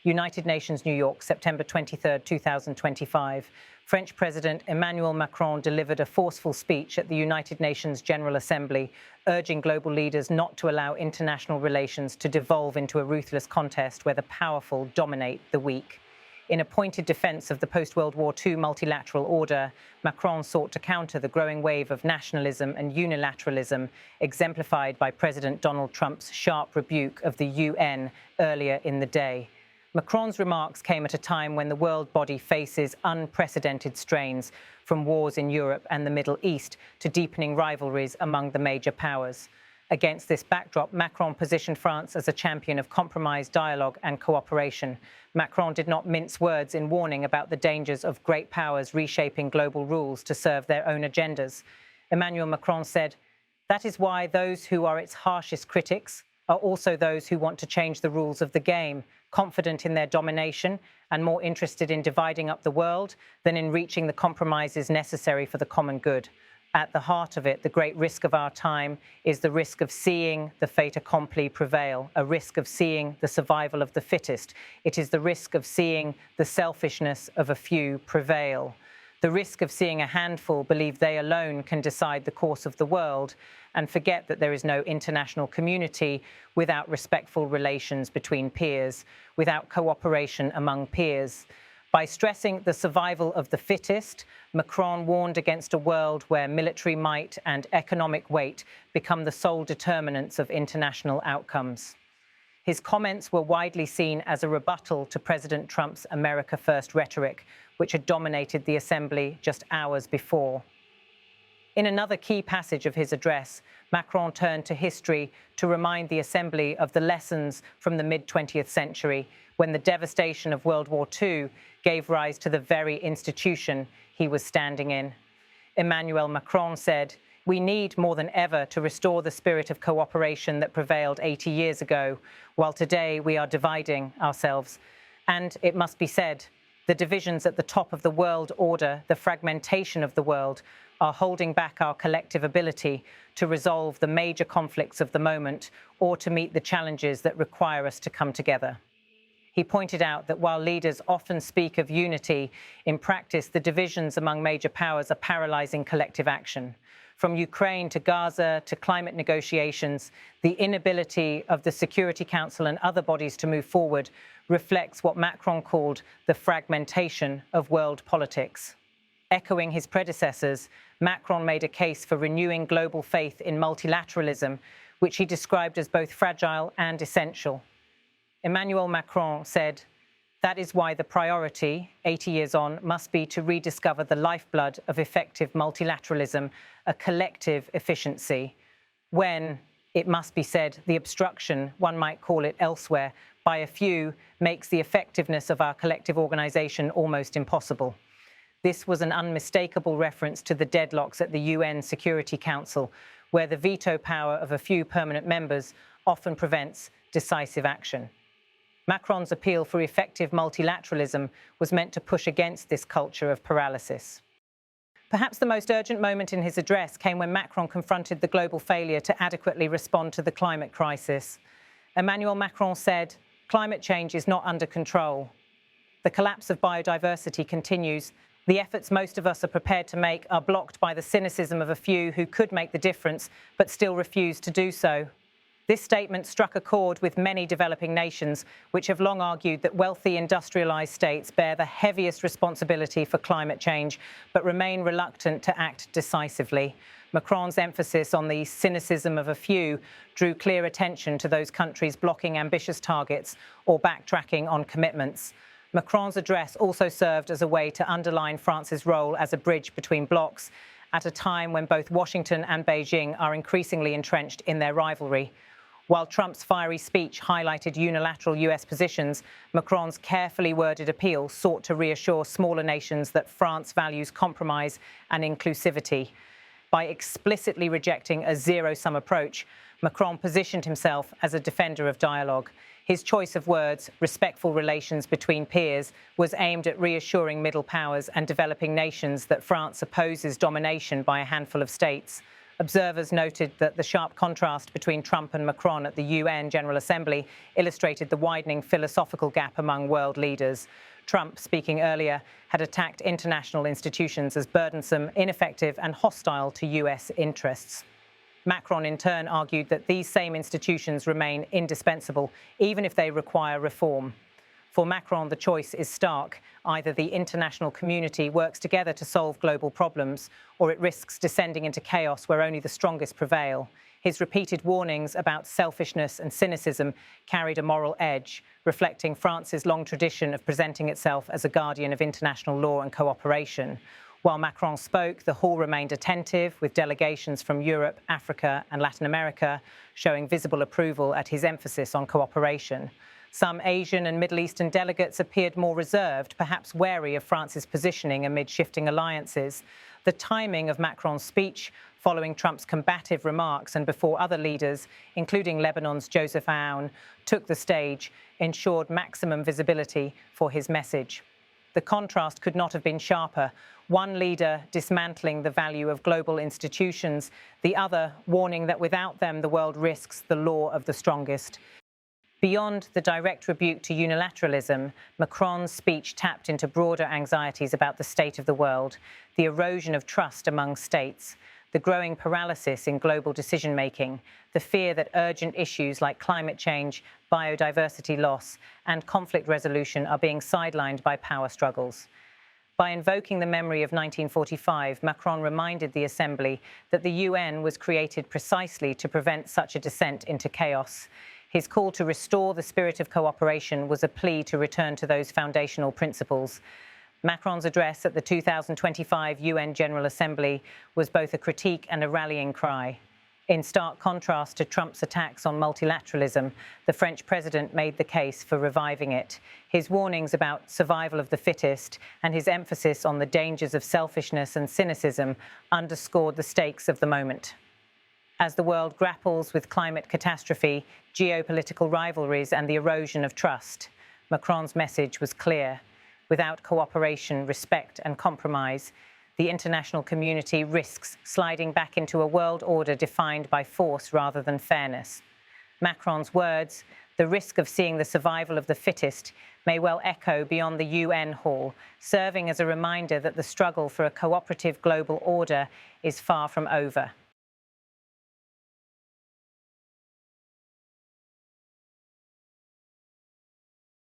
United Nations, New York, September 23, 2025. French President Emmanuel Macron delivered a forceful speech at the United Nations General Assembly, urging global leaders not to allow international relations to devolve into a ruthless contest where the powerful dominate the weak. In a pointed defense of the post-World War II multilateral order, Macron sought to counter the growing wave of nationalism and unilateralism, exemplified by President Donald Trump's sharp rebuke of the UN earlier in the day. Macron's remarks came at a time when the world body faces unprecedented strains, from wars in Europe and the Middle East to deepening rivalries among the major powers. Against this backdrop, Macron positioned France as a champion of compromise, dialogue and cooperation. Macron did not mince words in warning about the dangers of great powers reshaping global rules to serve their own agendas. Emmanuel Macron said, "That is why those who are its harshest critics are also those who want to change the rules of the game, confident in their domination and more interested in dividing up the world than in reaching the compromises necessary for the common good. At the heart of it, the great risk of our time is the risk of seeing the fait accompli prevail, a risk of seeing the survival of the fittest. It is the risk of seeing the selfishness of a few prevail. The risk of seeing a handful believe they alone can decide the course of the world and forget that there is no international community without respectful relations between peers, without cooperation among peers." By stressing the survival of the fittest, Macron warned against a world where military might and economic weight become the sole determinants of international outcomes. His comments were widely seen as a rebuttal to President Trump's America First rhetoric, which had dominated the assembly just hours before. In another key passage of his address, Macron turned to history to remind the assembly of the lessons from the mid-20th century, when the devastation of World War II gave rise to the very institution he was standing in. Emmanuel Macron said, "We need more than ever to restore the spirit of cooperation that prevailed 80 years ago, while today we are dividing ourselves. And it must be said, the divisions at the top of the world order, the fragmentation of the world, are holding back our collective ability to resolve the major conflicts of the moment or to meet the challenges that require us to come together." He pointed out that while leaders often speak of unity, in practice the divisions among major powers are paralyzing collective action. From Ukraine to Gaza to climate negotiations, the inability of the Security Council and other bodies to move forward reflects what Macron called the fragmentation of world politics. Echoing his predecessors, Macron made a case for renewing global faith in multilateralism, which he described as both fragile and essential. Emmanuel Macron said, "That is why the priority, 80 years on, must be to rediscover the lifeblood of effective multilateralism, a collective efficiency, when, it must be said, the obstruction, one might call it elsewhere, by a few makes the effectiveness of our collective organization almost impossible." This was an unmistakable reference to the deadlocks at the UN Security Council, where the veto power of a few permanent members often prevents decisive action. Macron's appeal for effective multilateralism was meant to push against this culture of paralysis. Perhaps the most urgent moment in his address came when Macron confronted the global failure to adequately respond to the climate crisis. Emmanuel Macron said, "Climate change is not under control. The collapse of biodiversity continues. The efforts most of us are prepared to make are blocked by the cynicism of a few who could make the difference but still refuse to do so." This statement struck a chord with many developing nations, which have long argued that wealthy industrialized states bear the heaviest responsibility for climate change, but remain reluctant to act decisively. Macron's emphasis on the cynicism of a few drew clear attention to those countries blocking ambitious targets or backtracking on commitments. Macron's address also served as a way to underline France's role as a bridge between blocs at a time when both Washington and Beijing are increasingly entrenched in their rivalry. While Trump's fiery speech highlighted unilateral US positions, Macron's carefully worded appeal sought to reassure smaller nations that France values compromise and inclusivity. By explicitly rejecting a zero-sum approach, Macron positioned himself as a defender of dialogue. His choice of words, respectful relations between peers, was aimed at reassuring middle powers and developing nations that France opposes domination by a handful of states. Observers noted that the sharp contrast between Trump and Macron at the UN General Assembly illustrated the widening philosophical gap among world leaders. Trump, speaking earlier, had attacked international institutions as burdensome, ineffective and hostile to US interests. Macron, in turn, argued that these same institutions remain indispensable, even if they require reform. For Macron, the choice is stark. Either the international community works together to solve global problems, or it risks descending into chaos where only the strongest prevail. His repeated warnings about selfishness and cynicism carried a moral edge, reflecting France's long tradition of presenting itself as a guardian of international law and cooperation. While Macron spoke, the hall remained attentive, with delegations from Europe, Africa and Latin America showing visible approval at his emphasis on cooperation. Some Asian and Middle Eastern delegates appeared more reserved, perhaps wary of France's positioning amid shifting alliances. The timing of Macron's speech, following Trump's combative remarks and before other leaders, including Lebanon's Joseph Aoun, took the stage, ensured maximum visibility for his message. The contrast could not have been sharper. One leader dismantling the value of global institutions, the other warning that without them the world risks the law of the strongest. Beyond the direct rebuke to unilateralism, Macron's speech tapped into broader anxieties about the state of the world, the erosion of trust among states, the growing paralysis in global decision-making, the fear that urgent issues like climate change, biodiversity loss, and conflict resolution are being sidelined by power struggles. By invoking the memory of 1945, Macron reminded the Assembly that the UN was created precisely to prevent such a descent into chaos. His call to restore the spirit of cooperation was a plea to return to those foundational principles. Macron's address at the 2025 UN General Assembly was both a critique and a rallying cry. In stark contrast to Trump's attacks on multilateralism, the French president made the case for reviving it. His warnings about survival of the fittest and his emphasis on the dangers of selfishness and cynicism underscored the stakes of the moment. As the world grapples with climate catastrophe, geopolitical rivalries and the erosion of trust, Macron's message was clear. Without cooperation, respect and compromise, the international community risks sliding back into a world order defined by force rather than fairness. Macron's words, the risk of seeing the survival of the fittest, may well echo beyond the UN hall, serving as a reminder that the struggle for a cooperative global order is far from over.